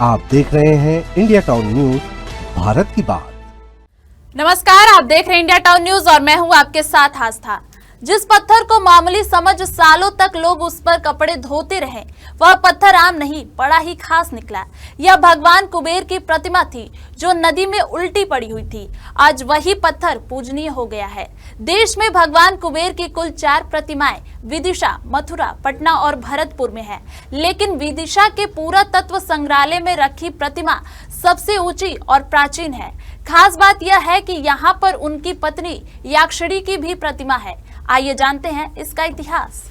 आप देख रहे हैं इंडिया टाउन न्यूज, भारत की बात। नमस्कार, आप देख रहे हैं इंडिया टाउन न्यूज और मैं हूं आपके साथ आस्था। जिस पत्थर को मामूली समझ सालों तक लोग उस पर कपड़े धोते रहे, वह पत्थर आम नहीं, बड़ा ही खास निकला। यह भगवान कुबेर की प्रतिमा थी जो नदी में उल्टी पड़ी हुई थी। आज वही पत्थर पूजनीय हो गया है। देश में भगवान कुबेर की कुल 4 प्रतिमाएं विदिशा, मथुरा, पटना और भरतपुर में है, लेकिन विदिशा के पुरातत्व संग्रहालय में रखी प्रतिमा सबसे ऊंची और प्राचीन है। खास बात यह है कि यहाँ पर उनकी पत्नी याक्षरी की भी प्रतिमा है। आइए जानते हैं इसका इतिहास।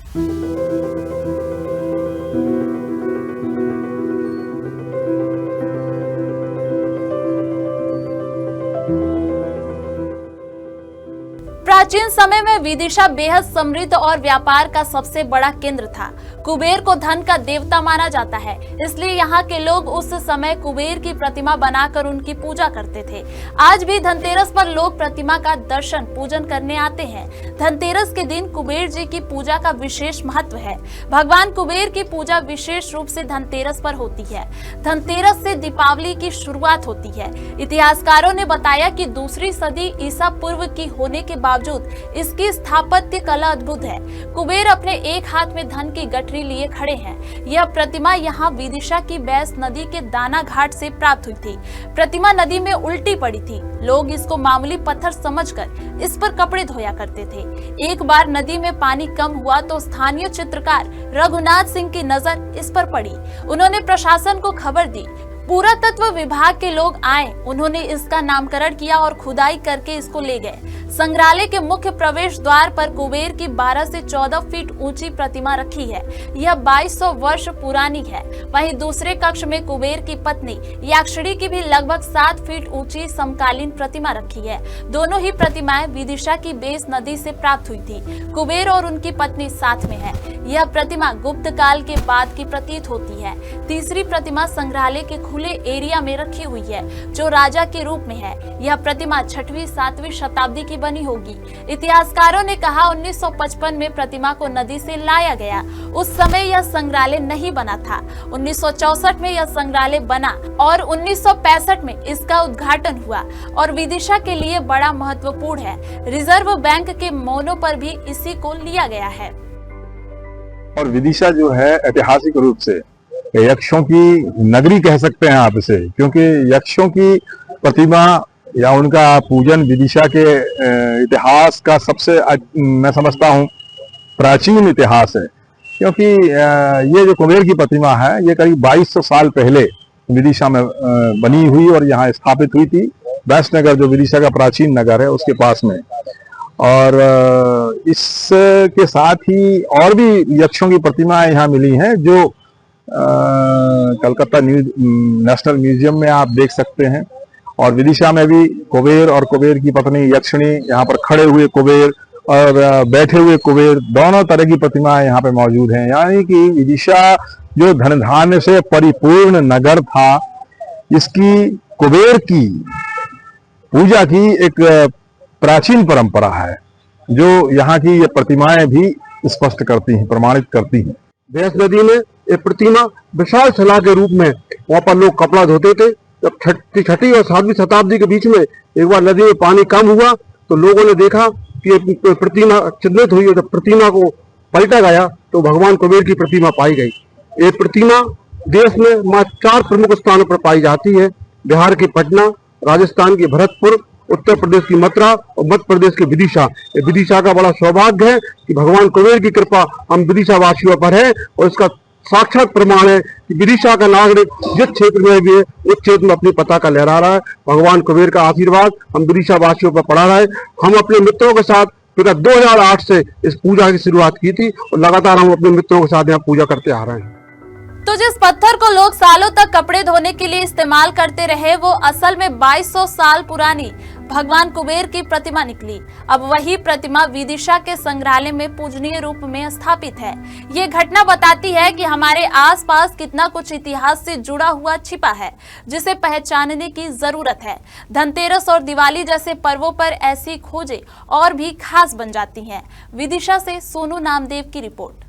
प्राचीन समय में विदिशा बेहद समृद्ध और व्यापार का सबसे बड़ा केंद्र था। कुबेर को धन का देवता माना जाता है, इसलिए यहाँ के लोग उस समय कुबेर की प्रतिमा बनाकर उनकी पूजा करते थे। आज भी धनतेरस पर लोग प्रतिमा का दर्शन पूजन करने आते हैं। धनतेरस के दिन कुबेर जी की पूजा का विशेष महत्व है। भगवान कुबेर की पूजा विशेष रूप से धनतेरस पर होती है। धनतेरस से दीपावली की शुरुआत होती है। इतिहासकारों ने बताया कि 2री सदी ईसा पूर्व की होने के बावजूद इसकी स्थापत्य कला अद्भुत है। कुबेर अपने एक हाथ में धन की गठरी लिए खड़े हैं। यह प्रतिमा यहाँ विदिशा की बैस नदी के दाना घाट से प्राप्त हुई थी। प्रतिमा नदी में उल्टी पड़ी थी। लोग इसको मामूली पत्थर समझकर इस पर कपड़े धोया करते थे। एक बार नदी में पानी कम हुआ तो स्थानीय चित्रकार रघुनाथ सिंह की नजर इस पर पड़ी। उन्होंने प्रशासन को खबर दी। पुरातत्व विभाग के लोग आए, उन्होंने इसका नामकरण किया और खुदाई करके इसको ले गए। संग्रहालय के मुख्य प्रवेश द्वार पर कुबेर की 12 से 14 फीट ऊंची प्रतिमा रखी है। यह 2200 वर्ष पुरानी है। वहीं दूसरे कक्ष में कुबेर की पत्नी याक्षरी की भी लगभग 7 फीट ऊंची समकालीन प्रतिमा रखी है। दोनों ही प्रतिमाएं विदिशा की बेस नदी से प्राप्त हुई थी। कुबेर और उनकी पत्नी साथ में है। यह प्रतिमा गुप्त काल के बाद की प्रतीत होती है। तीसरी प्रतिमा संग्रहालय के खुले एरिया में रखी हुई है, जो राजा के रूप में है। यह प्रतिमा 6वीं 7वीं शताब्दी की बनी होगी। इतिहासकारों ने कहा 1955 में प्रतिमा को नदी से लाया गया। उस समय यह संग्रहालय नहीं बना था। 1964 में यह संग्रहालय बना और 1965 में इसका उद्घाटन हुआ और विदिशा के लिए बड़ा महत्वपूर्ण है। रिजर्व बैंक के मोनो पर भी इसी को लिया गया है। और विदिशा जो है ऐतिहासिक रूप से यक्षों की नगरी कह सकते हैं आप इसे, क्योंकि यक्षों की प्रतिमा या उनका पूजन विदिशा के इतिहास का सबसे मैं समझता हूँ प्राचीन इतिहास है। क्योंकि ये जो कुबेर की प्रतिमा है ये करीब 2200 साल पहले विदिशा में बनी हुई और यहाँ स्थापित हुई थी। बैसनगर जो विदिशा का प्राचीन नगर है उसके पास में। और इसके साथ ही और भी यक्षों की प्रतिमाएं यहाँ मिली हैं जो कलकत्ता नेशनल म्यूजियम में आप देख सकते हैं। और विदिशा में भी कुबेर और कुबेर की पत्नी यक्षिणी, यहाँ पर खड़े हुए कुबेर और बैठे हुए कुबेर, दोनों तरह की प्रतिमाएं यहाँ पे मौजूद हैं। यानी कि विदिशा जो धन धान्य से परिपूर्ण नगर था, इसकी कुबेर की पूजा की एक प्राचीन परंपरा है जो यहाँ की ये प्रतिमाएं भी स्पष्ट करती हैं, प्रमाणित करती हैं। बेस नदी में एक प्रतिमा विशाल सलाह के रूप में वहां पर लोग कपड़ा धोते थे। जब 6वीं और 7वीं शताब्दी के बीच में एक बार नदी में पानी कम हुआ तो लोगों ने देखा कि प्रतिमा चिन्हित हुई। जब प्रतिमा को पलटा गया तो भगवान कुबेर की प्रतिमा पाई गई। ये प्रतिमा देश में 4 प्रमुख स्थानों पर पाई जाती है। बिहार की पटना, राजस्थान की भरतपुर, उत्तर प्रदेश की मथुरा और मध्य प्रदेश की विदिशा। विदिशा का बड़ा सौभाग्य है कि भगवान कुबेर की कृपा हम विदिशा वासियों पर है और इसका साक्षात प्रमाण है कि विदिशा का नागरिक जिस क्षेत्र में भी है उस क्षेत्र में अपनी पताका लहरा रहा है। भगवान कुबेर का आशीर्वाद हम विदिशा वासियों पर पड़ा रहा है। हम अपने मित्रों के साथ 2008 से इस पूजा की शुरुआत की थी और लगातार हम अपने मित्रों के साथ यहाँ पूजा करते आ रहे हैं। तो जिस पत्थर को लोग सालों तक कपड़े धोने के लिए इस्तेमाल करते रहे, वो असल में 2200 साल पुरानी भगवान कुबेर की प्रतिमा निकली। अब वही प्रतिमा विदिशा के संग्रहालय में पूजनीय रूप में स्थापित है। ये घटना बताती है कि हमारे आसपास कितना कुछ इतिहास से जुड़ा हुआ छिपा है, जिसे पहचानने की जरूरत है। धनतेरस और दिवाली जैसे पर्वों पर ऐसी खोजें और भी खास बन जाती हैं। विदिशा से सोनू नामदेव की रिपोर्ट।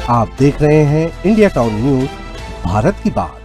आप देख रहे हैं इंडिया टाउन न्यूज, भारत की बात।